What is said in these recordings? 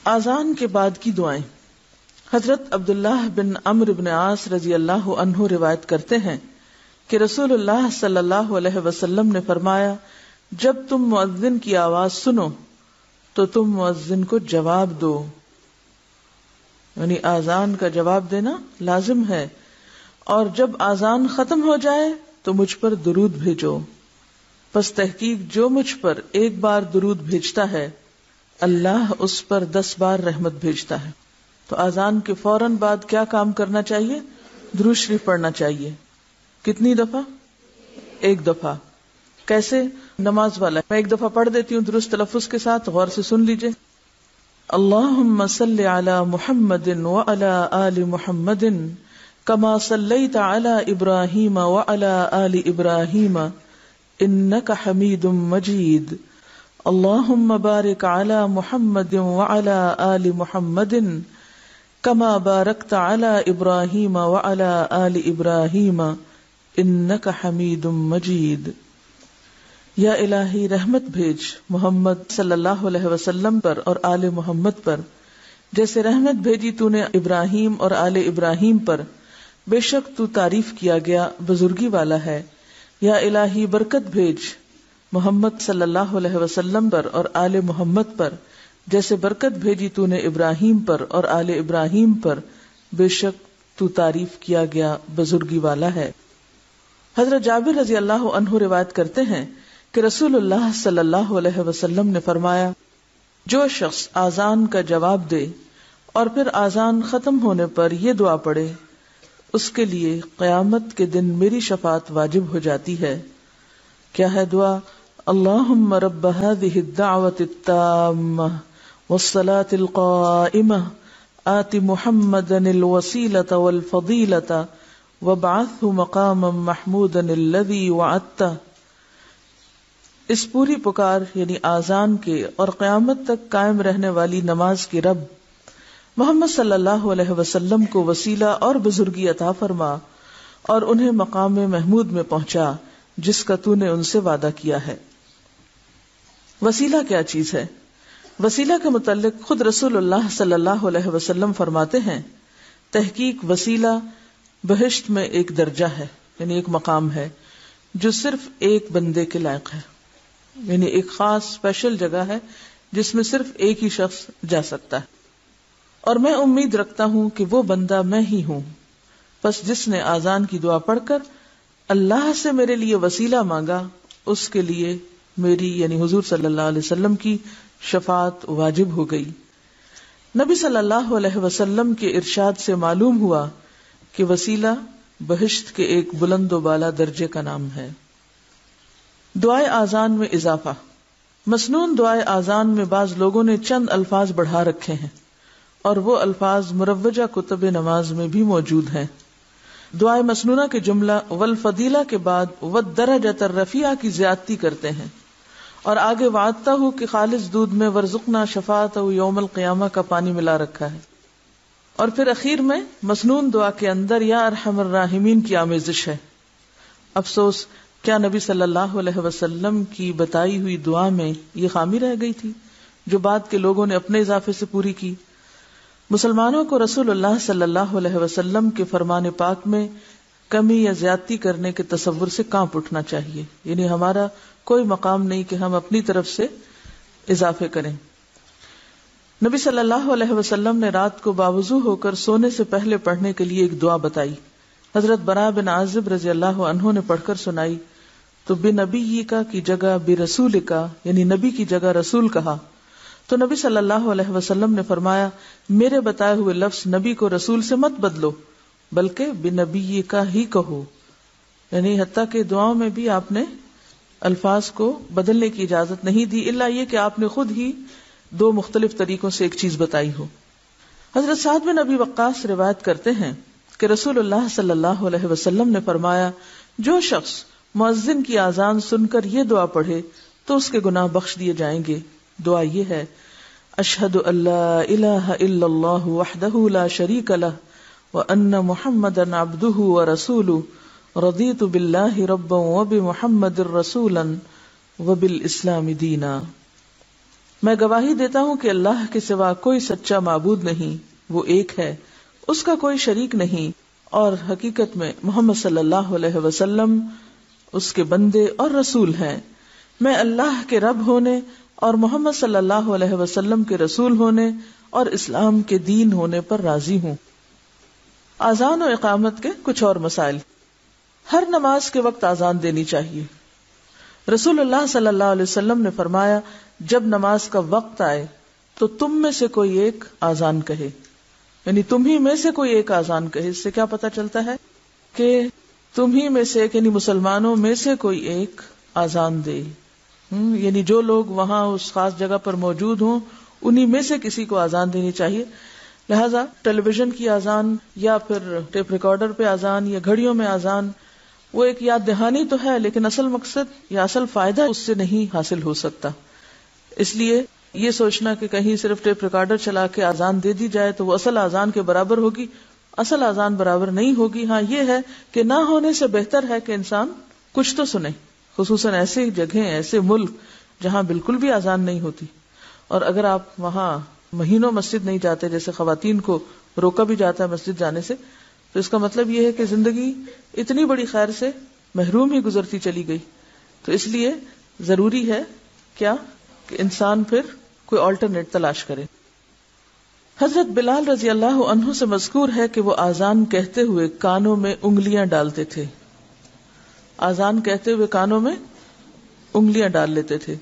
آذان کے بعد کی دعائیں۔ حضرت عبداللہ بن عمرو بن عاص رضی اللہ عنہ روایت کرتے ہیں کہ رسول اللہ صلی اللہ علیہ وسلم نے فرمایا، جب تم مؤذن کی آواز سنو تو تم مؤذن کو جواب دو، یعنی آذان کا جواب دینا لازم ہے، اور جب آذان ختم ہو جائے تو مجھ پر درود بھیجو، پس تحقیق جو مجھ پر ایک بار درود بھیجتا ہے اللہ اس پر 10 بار رحمت بھیجتا ہے۔ تو آذان کے فوراً بعد کیا کام کرنا چاہیے؟ درود شریف پڑھنا چاہیے۔ کتنی دفعہ؟ 1 دفعہ۔ کیسے؟ نماز والا میں 1 دفعہ پڑھ دیتی ہوں درست تلفظ کے ساتھ، غور سے سن لیجئے۔ اللہم صلی علی محمد وعلی آل محمد کما صلیت علی ابراہیم وعلی آل ابراہیم انک حمید مجید، اللہم بارک علی محمد وعلی آل محمد کما بارکت علی ابراہیم وعلی آل ابراہیم انک حمید مجید۔ یا الہی رحمت بھیج محمد صلی اللہ علیہ وسلم پر اور آل محمد پر، جیسے رحمت بھیجی تو نے ابراہیم اور آل ابراہیم پر، بے شک تو تعریف کیا گیا بزرگی والا ہے۔ یا الہی برکت بھیج محمد صلی اللہ علیہ وسلم پر اور آل محمد پر، جیسے برکت بھیجی تو نے ابراہیم پر اور آل ابراہیم پر، بے شک تو تعریف کیا گیا بزرگی والا ہے۔ حضرت جابر رضی اللہ عنہ روایت کرتے ہیں کہ رسول اللہ صلی اللہ علیہ وسلم نے فرمایا، جو شخص آذان کا جواب دے اور پھر آذان ختم ہونے پر یہ دعا پڑھے، اس کے لیے قیامت کے دن میری شفاعت واجب ہو جاتی ہے۔ کیا ہے دعا؟ اللہم رب هذه الدعوة التامة والصلاة القائمة آت محمدا الوسيلة والفضيلة وابعثه مقاما محمودا الذي وعدته۔ اس پوری پکار یعنی آذان کے اور قیامت تک قائم رہنے والی نماز کی رب محمد صلی اللہ علیہ وسلم کو وسیلہ اور بزرگی عطا فرما اور انہیں مقام محمود میں پہنچا جس کا تو نے ان سے وعدہ کیا ہے۔ وسیلہ کیا چیز ہے؟ وسیلہ کے متعلق خود رسول اللہ صلی اللہ علیہ وسلم فرماتے ہیں، تحقیق وسیلہ بہشت میں ایک درجہ ہے، یعنی ایک مقام ہے جو صرف ایک بندے کے لائق ہے، یعنی ایک خاص اسپیشل جگہ ہے جس میں صرف ایک ہی شخص جا سکتا ہے، اور میں امید رکھتا ہوں کہ وہ بندہ میں ہی ہوں، پس جس نے آذان کی دعا پڑھ کر اللہ سے میرے لیے وسیلہ مانگا اس کے لیے میری یعنی حضور صلی اللہ علیہ وسلم کی شفاعت واجب ہو گئی۔ نبی صلی اللہ علیہ وسلم کے ارشاد سے معلوم ہوا کہ وسیلہ بہشت کے ایک بلند و بالا درجے کا نام ہے۔ دعائے آذان میں اضافہ۔ مسنون دعائے آذان میں بعض لوگوں نے چند الفاظ بڑھا رکھے ہیں اور وہ الفاظ مروجہ کتب نماز میں بھی موجود ہیں۔ دعائے مسنونہ کے جملہ والفضیلہ کے بعد والدرجۃ الرفیعہ کی زیادتی کرتے ہیں اور آگے وعدتہ ہو کہ خالص دودھ میں ورزقنا شفاعتہ یوم القیامہ کا پانی ملا رکھا ہے، اور پھر اخیر میں مسنون دعا کے اندر یا ارحم الراحمین کی آمیزش ہے۔ افسوس، کیا نبی صلی اللہ علیہ وسلم کی بتائی ہوئی دعا میں یہ خامی رہ گئی تھی جو بعد کے لوگوں نے اپنے اضافے سے پوری کی؟ مسلمانوں کو رسول اللہ صلی اللہ علیہ وسلم کے فرمان پاک میں کمی یا زیادتی کرنے کے تصور سے کانپ اٹھنا چاہیے، یعنی ہمارا کوئی مقام نہیں کہ ہم اپنی طرف سے اضافے کریں۔ نبی صلی اللہ علیہ وسلم نے رات کو باوضو ہو کر سونے سے پہلے پڑھنے کے لیے ایک دعا بتائی۔ حضرت براء بن عازب رضی اللہ عنہ نے پڑھ کر سنائی تو بنبی کا کی جگہ برسول کا یعنی نبی کی جگہ رسول کہا تو نبی صلی اللہ علیہ وسلم نے فرمایا، میرے بتائے ہوئے لفظ نبی کو رسول سے مت بدلو بلکہ بنبی کا ہی کہو، یعنی حتیٰ کہ دعاؤں میں بھی آپ نے الفاظ کو بدلنے کی اجازت نہیں دی الا یہ کہ آپ نے خود ہی 2 مختلف طریقوں سے ایک چیز بتائی ہو۔ حضرت سعد بن ابی وقاص روایت کرتے ہیں کہ رسول اللہ صلی اللہ علیہ وسلم نے فرمایا، جو شخص مؤذن کی آذان سن کر یہ دعا پڑھے تو اس کے گناہ بخش دیے جائیں گے۔ دعا یہ ہے، اشہد ان لا الہ الا اللہ وحدہ لا شریک لہ وان محمدا عبدہ ورسولہ رضیت باللہ ربا وبمحمد رسولا وبالاسلام دینا۔ میں گواہی دیتا ہوں کہ اللہ کے سوا کوئی سچا معبود نہیں، وہ ایک ہے، اس کا کوئی شریک نہیں، اور حقیقت میں محمد صلی اللہ علیہ وسلم اس کے بندے اور رسول ہیں۔ میں اللہ کے رب ہونے اور محمد صلی اللہ علیہ وسلم کے رسول ہونے اور اسلام کے دین ہونے پر راضی ہوں۔ اذان و اقامت کے کچھ اور مسائل۔ ہر نماز کے وقت اذان دینی چاہیے۔ رسول اللہ صلی اللہ علیہ وسلم نے فرمایا، جب نماز کا وقت آئے تو تم میں سے کوئی ایک اذان کہے، یعنی تم ہی میں سے کوئی ایک اذان کہے۔ اس سے کیا پتہ چلتا ہے کہ تم ہی میں سے ایک، یعنی مسلمانوں میں سے کوئی ایک اذان دے، یعنی جو لوگ وہاں اس خاص جگہ پر موجود ہوں انہی میں سے کسی کو اذان دینی چاہیے۔ لہذا ٹیلی ویژن کی اذان یا پھر ٹیپ ریکارڈر پہ اذان یا گھڑیوں میں اذان، وہ ایک یاد دہانی تو ہے، لیکن اصل مقصد یا اصل فائدہ اس سے نہیں حاصل ہو سکتا۔ اس لیے یہ سوچنا کہ کہیں صرف ٹیپ ریکارڈر چلا کے اذان دے دی جائے تو وہ اصل اذان کے برابر ہوگی، اصل اذان برابر نہیں ہوگی۔ ہاں یہ ہے کہ نہ ہونے سے بہتر ہے کہ انسان کچھ تو سنے، خصوصاً ایسے جگہیں، ایسے ملک جہاں بالکل بھی اذان نہیں ہوتی، اور اگر آپ وہاں مہینوں مسجد نہیں جاتے، جیسے خواتین کو روکا بھی جاتا ہے مسجد جانے سے، تو اس کا مطلب یہ ہے کہ زندگی اتنی بڑی خیر سے محروم ہی گزرتی چلی گئی۔ تو اس لیے ضروری ہے کیا کہ انسان پھر کوئی آلٹرنیٹ تلاش کرے۔ حضرت بلال رضی اللہ عنہ سے مذکور ہے کہ وہ اذان کہتے ہوئے کانوں میں انگلیاں ڈالتے تھے، اذان کہتے ہوئے کانوں میں انگلیاں ڈال لیتے تھے،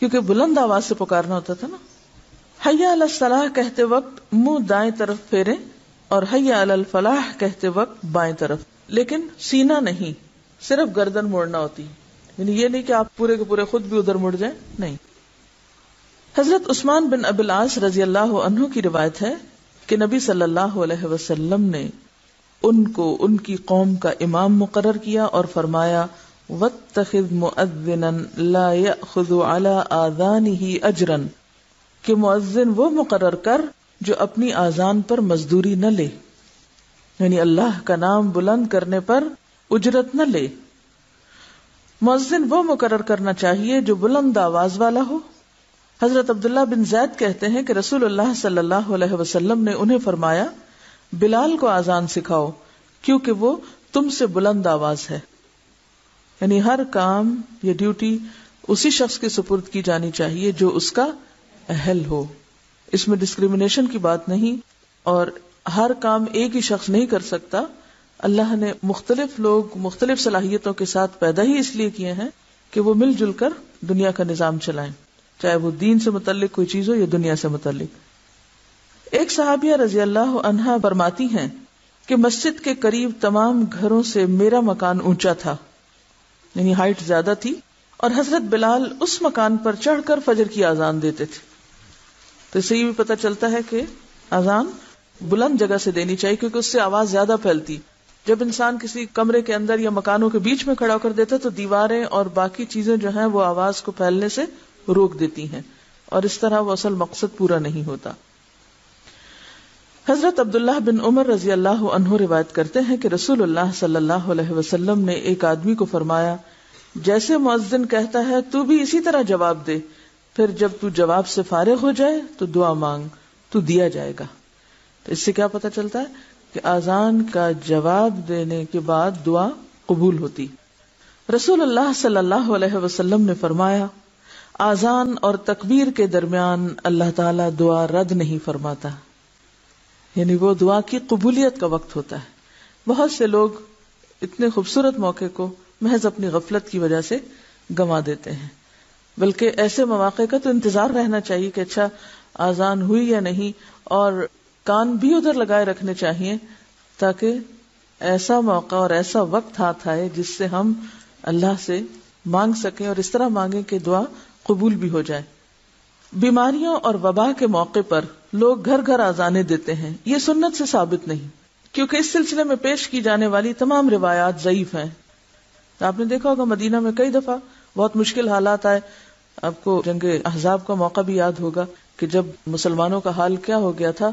کیونکہ بلند آواز سے پکارنا ہوتا تھا نا۔ حی علی الصلاح کہتے وقت منہ دائیں طرف پھیریں اور حی علی الفلاح کہتے وقت بائیں طرف، لیکن سینہ نہیں، صرف گردن موڑنا ہوتی، یعنی یہ نہیں کہ آپ پورے کے پورے خود بھی ادھر مڑ جائیں، نہیں۔ حضرت عثمان بن ابی العاص رضی اللہ عنہ کی روایت ہے کہ نبی صلی اللہ علیہ وسلم نے ان کو ان کی قوم کا امام مقرر کیا اور فرمایا، واتخذ مؤذنا لا یأخذ علی آذانہ اجرا، کہ مؤذن وہ مقرر کر جو اپنی آذان پر مزدوری نہ لے، یعنی اللہ کا نام بلند کرنے پر اجرت نہ لے۔ مؤذن وہ مقرر کرنا چاہیے جو بلند آواز والا ہو۔ حضرت عبداللہ بن زید کہتے ہیں کہ رسول اللہ صلی اللہ علیہ وسلم نے انہیں فرمایا، بلال کو آذان سکھاؤ کیونکہ وہ تم سے بلند آواز ہے۔ یعنی ہر کام یا ڈیوٹی اسی شخص کے سپرد کی جانی چاہیے جو اس کا اہل ہو، اس میں ڈسکریمنیشن کی بات نہیں، اور ہر کام ایک ہی شخص نہیں کر سکتا۔ اللہ نے مختلف لوگ مختلف صلاحیتوں کے ساتھ پیدا ہی اس لیے کیے ہیں کہ وہ مل جل کر دنیا کا نظام چلائیں، چاہے وہ دین سے متعلق کوئی چیز ہو یا دنیا سے متعلق۔ ایک صحابیہ رضی اللہ عنہا فرماتی ہیں کہ مسجد کے قریب تمام گھروں سے میرا مکان اونچا تھا، یعنی ہائٹ زیادہ تھی، اور حضرت بلال اس مکان پر چڑھ کر فجر کی اذان دیتے تھے۔ تو اس سے یہ بھی پتہ چلتا ہے کہ اذان بلند جگہ سے دینی چاہیے، کیونکہ اس سے آواز زیادہ پھیلتی۔ جب انسان کسی کمرے کے اندر یا مکانوں کے بیچ میں کھڑا کر دیتا تو دیواریں اور باقی چیزیں جو ہیں وہ آواز کو پھیلنے سے روک دیتی ہیں، اور اس طرح وہ اصل مقصد پورا نہیں ہوتا۔ حضرت عبداللہ بن عمر رضی اللہ عنہ روایت کرتے ہیں کہ رسول اللہ صلی اللہ علیہ وسلم نے ایک آدمی کو فرمایا، جیسے مؤذن کہتا ہے تو بھی اسی طرح جواب دے، پھر جب تو جواب سے فارغ ہو جائے تو دعا مانگ، تو دیا جائے گا۔ تو اس سے کیا پتہ چلتا ہے کہ اذان کا جواب دینے کے بعد دعا قبول ہوتی۔ رسول اللہ صلی اللہ علیہ وسلم نے فرمایا، اذان اور تکبیر کے درمیان اللہ تعالیٰ دعا رد نہیں فرماتا، یعنی وہ دعا کی قبولیت کا وقت ہوتا ہے۔ بہت سے لوگ اتنے خوبصورت موقع کو محض اپنی غفلت کی وجہ سے گنوا دیتے ہیں، بلکہ ایسے مواقع کا تو انتظار رہنا چاہیے کہ اچھا اذان ہوئی یا نہیں، اور کان بھی ادھر لگائے رکھنے چاہیے تاکہ ایسا موقع اور ایسا وقت ہاتھ آئے جس سے ہم اللہ سے مانگ سکیں، اور اس طرح مانگیں کہ دعا قبول بھی ہو جائے۔ بیماریوں اور وبا کے موقع پر لوگ گھر گھر اذانیں دیتے ہیں، یہ سنت سے ثابت نہیں، کیونکہ اس سلسلے میں پیش کی جانے والی تمام روایات ضعیف ہیں۔ آپ نے دیکھا ہوگا مدینہ میں کئی دفعہ بہت مشکل حالات آئے، آپ کو جنگ احزاب کا موقع بھی یاد ہوگا کہ جب مسلمانوں کا حال کیا ہو گیا تھا،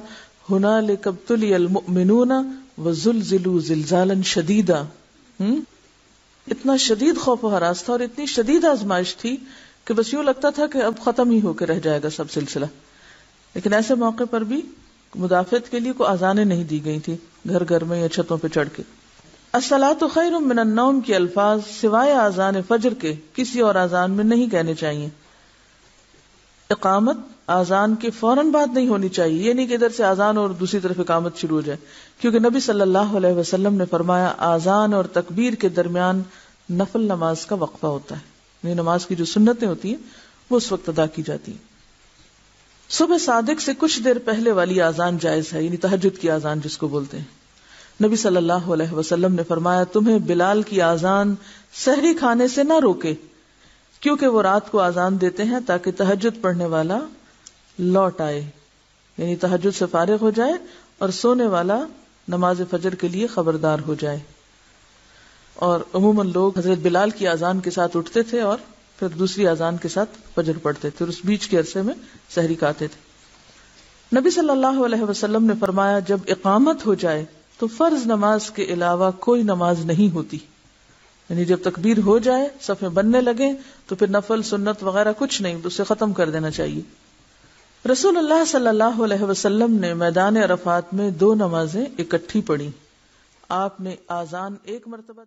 ہنالک ابتلی المؤمنون وزلزلوا زلزالا شدیدا، اتنا شدید خوف و ہراس تھا اور اتنی شدید آزمائش تھی کہ بس یوں لگتا تھا کہ اب ختم ہی ہو کے رہ جائے گا سب سلسلہ. لیکن ایسے موقع پر بھی مدافعت کے لیے کوئی اذانیں نہیں دی گئی تھی گھر گھر میں یا چھتوں پہ چڑھ کے. الصلاۃ خیر من النوم کے الفاظ سوائے اذان فجر کے کسی اور اذان میں نہیں کہنے چاہیے. اقامت اذان کے فوراً بعد نہیں ہونی چاہیے. یہ نہیں کہ ادھر سے اذان اور دوسری طرف اقامت شروع ہو جائے, کیونکہ نبی صلی اللہ علیہ وسلم نے فرمایا اذان اور تکبیر کے درمیان نفل نماز کا وقفہ ہوتا ہے. یہ نماز کی جو سنتیں ہوتی ہیں وہ اس وقت ادا کی جاتی ہیں. صبح صادق سے کچھ دیر پہلے والی اذان جائز ہے, یعنی تہجد کی اذان جس کو بولتے ہیں. نبی صلی اللہ علیہ وسلم نے فرمایا تمہیں بلال کی اذان سحری کھانے سے نہ روکے, کیونکہ وہ رات کو اذان دیتے ہیں تاکہ تہجد پڑھنے والا لوٹ آئے, یعنی تہجد سے فارغ ہو جائے اور سونے والا نماز فجر کے لیے خبردار ہو جائے. اور عموماً لوگ حضرت بلال کی اذان کے ساتھ اٹھتے تھے اور پھر دوسری اذان کے ساتھ فجر پڑھتے تھے, اور اس بیچ کے عرصے میں سحری کھاتے تھے. نبی صلی اللہ علیہ وسلم نے فرمایا جب اقامت ہو جائے تو فرض نماز کے علاوہ کوئی نماز نہیں ہوتی, یعنی جب تکبیر ہو جائے صفیں بننے لگے تو پھر نفل سنت وغیرہ کچھ نہیں, اسے ختم کر دینا چاہیے. رسول اللہ صلی اللہ علیہ وسلم نے میدان عرفات میں 2 نمازیں اکٹھی پڑھی. آپ نے اذان ایک مرتبہ